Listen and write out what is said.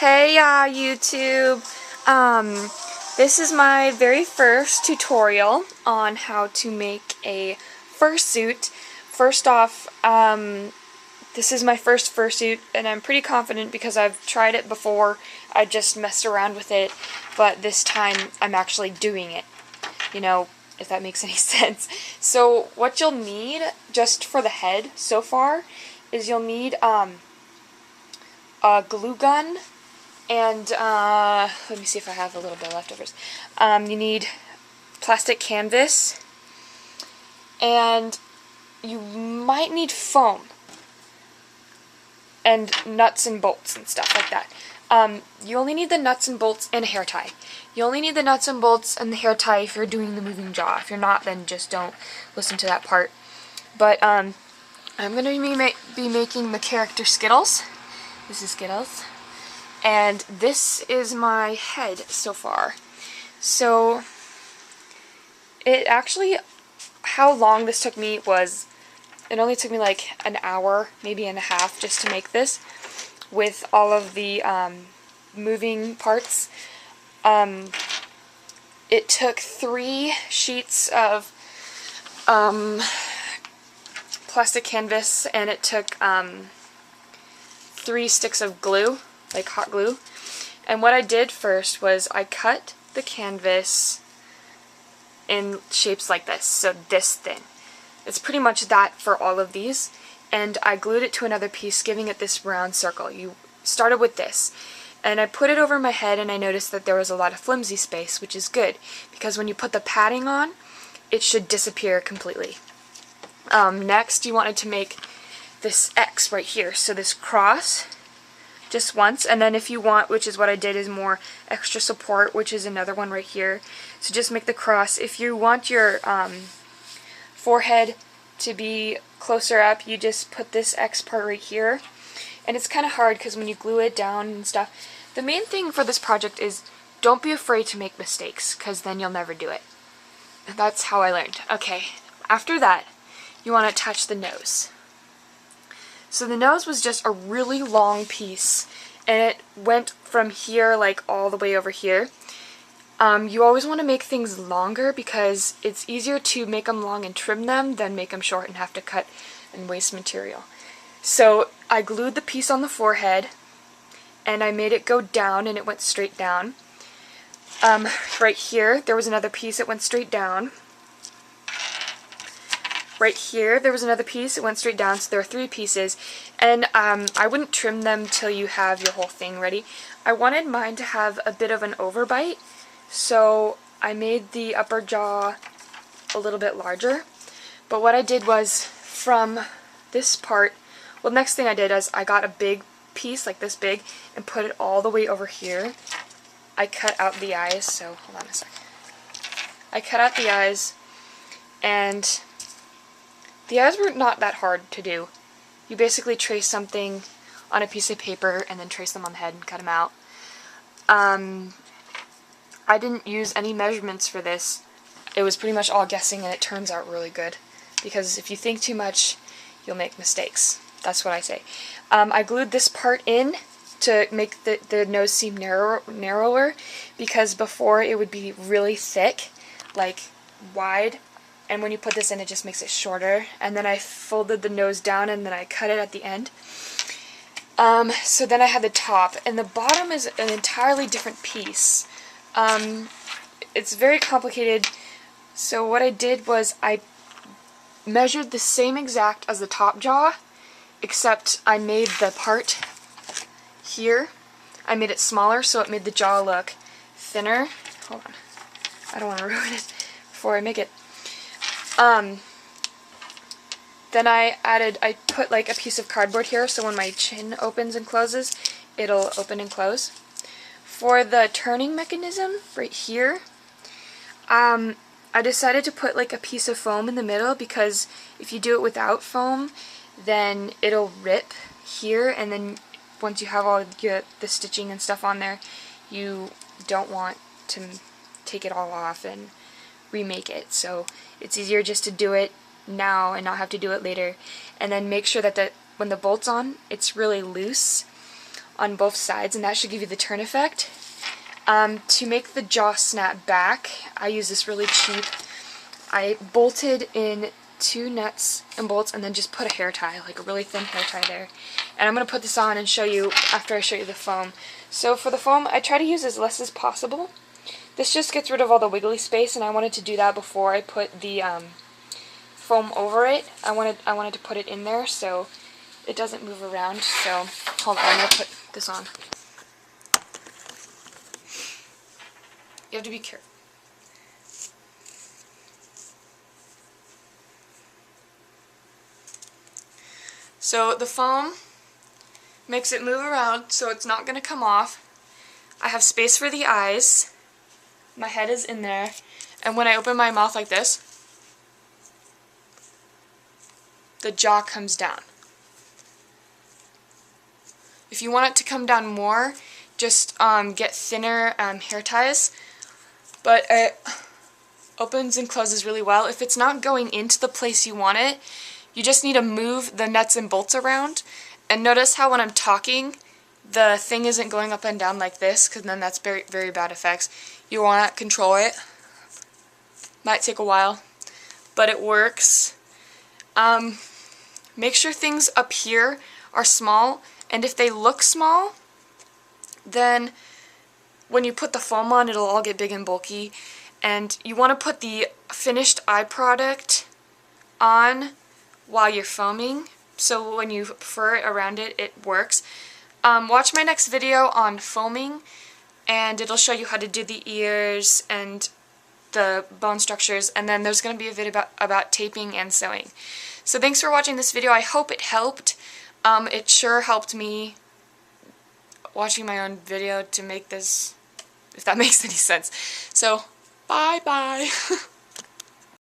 Hey YouTube! This is my very first tutorial on how to make a fursuit. First off, this is my first fursuit, and I'm pretty confident because I've tried it before. I just messed around with it, but this time I'm actually doing it. You know, if that makes any sense. So what you'll need, just for the head so far, is you'll need a glue gun. And, let me see if I have a little bit of leftovers. You need plastic canvas, and you might need foam, and nuts and bolts and stuff like that. You only need the nuts and bolts and a hair tie. You only need the nuts and bolts and the hair tie if you're doing the moving jaw. If you're not, then just don't listen to that part. But, I'm going to be making the character Skittles. This is Skittles. And this is my head so far. So, it actually, how long this took me was, it only took me like an hour, maybe and a half, just to make this, with all of the moving parts. It took 3 sheets of plastic canvas, and it took 3 sticks of glue, like hot glue. And what I did first was I cut the canvas in shapes like this, so this thin. It's pretty much that for all of these, and I glued it to another piece, giving it this round circle. You started with this, and I put it over my head, and I noticed that there was a lot of flimsy space, which is good, because when you put the padding on, it should disappear completely. Next, you wanted to make this X right here, so this cross, just once, and then if you want, which is what I did, is more extra support, which is another one right here. So just make the cross. If you want your forehead to be closer up, you just put this X part right here. And it's kind of hard because when you glue it down and stuff, the main thing for this project is don't be afraid to make mistakes, because then you'll never do it. And that's how I learned. Okay, after that, you want to attach the nose. So the nose was just a really long piece, and it went from here like all the way over here. You always want to make things longer because it's easier to make them long and trim them than make them short and have to cut and waste material. So I glued the piece on the forehead, and I made it go down, and it went straight down. Right here there was another piece, it went straight down. Right here, there was another piece, it went straight down, so there are 3 pieces, and I wouldn't trim them till you have your whole thing ready. I wanted mine to have a bit of an overbite, so I made the upper jaw a little bit larger. But what I did was, from this part, well, next thing I did is I got a big piece, like this big, and put it all the way over here. I cut out the eyes, so hold on a sec. I cut out the eyes, and the eyes were not that hard to do. You basically trace something on a piece of paper and then trace them on the head and cut them out. I didn't use any measurements for this. It was pretty much all guessing, and it turns out really good. Because if you think too much, you'll make mistakes. That's what I say. I glued this part in to make the nose seem narrower, because before it would be really thick, like wide. And when you put this in, it just makes it shorter. And then I folded the nose down, and then I cut it at the end. So then I had the top, and the bottom is an entirely different piece. It's very complicated. So what I did was I measured the same exact as the top jaw, except I made the part here, I made it smaller, so it made the jaw look thinner. Hold on, I don't want to ruin it before I make it. Then I put like a piece of cardboard here, so when my chin opens and closes, it'll open and close. For the turning mechanism, right here, I decided to put like a piece of foam in the middle, because if you do it without foam, then it'll rip here, and then once you have all the stitching and stuff on there, you don't want to take it all off and remake it. So it's easier just to do it now and not have to do it later. And then make sure that when the bolt's on, it's really loose on both sides, and that should give you the turn effect. To make the jaw snap back, I use this really cheap. I bolted in 2 nuts and bolts and then just put a hair tie, like a really thin hair tie there. And I'm going to put this on and show you after I show you the foam. So for the foam, I try to use as less as possible. This just gets rid of all the wiggly space, and I wanted to do that before I put the foam over it. I wanted to put it in there so it doesn't move around. So hold on, I'm going to put this on. You have to be careful. So the foam makes it move around so it's not going to come off. I have space for the eyes. My head is in there. And when I open my mouth like this, the jaw comes down. If you want it to come down more, just get thinner hair ties. But it opens and closes really well. If it's not going into the place you want it, you just need to move the nuts and bolts around. And notice how when I'm talking, the thing isn't going up and down like this, because then that's very, very bad effects. You want to control it. Might take a while, but it works. Make sure things up here are small, and if they look small, then when you put the foam on, it'll all get big and bulky. And you want to put the finished eye product on while you're foaming, so when you fur it around it, it works. Watch my next video on foaming, and it'll show you how to do the ears and the bone structures, and then there's going to be a video about taping and sewing. So thanks for watching this video. I hope it helped. It sure helped me watching my own video to make this, if that makes any sense. So, bye-bye.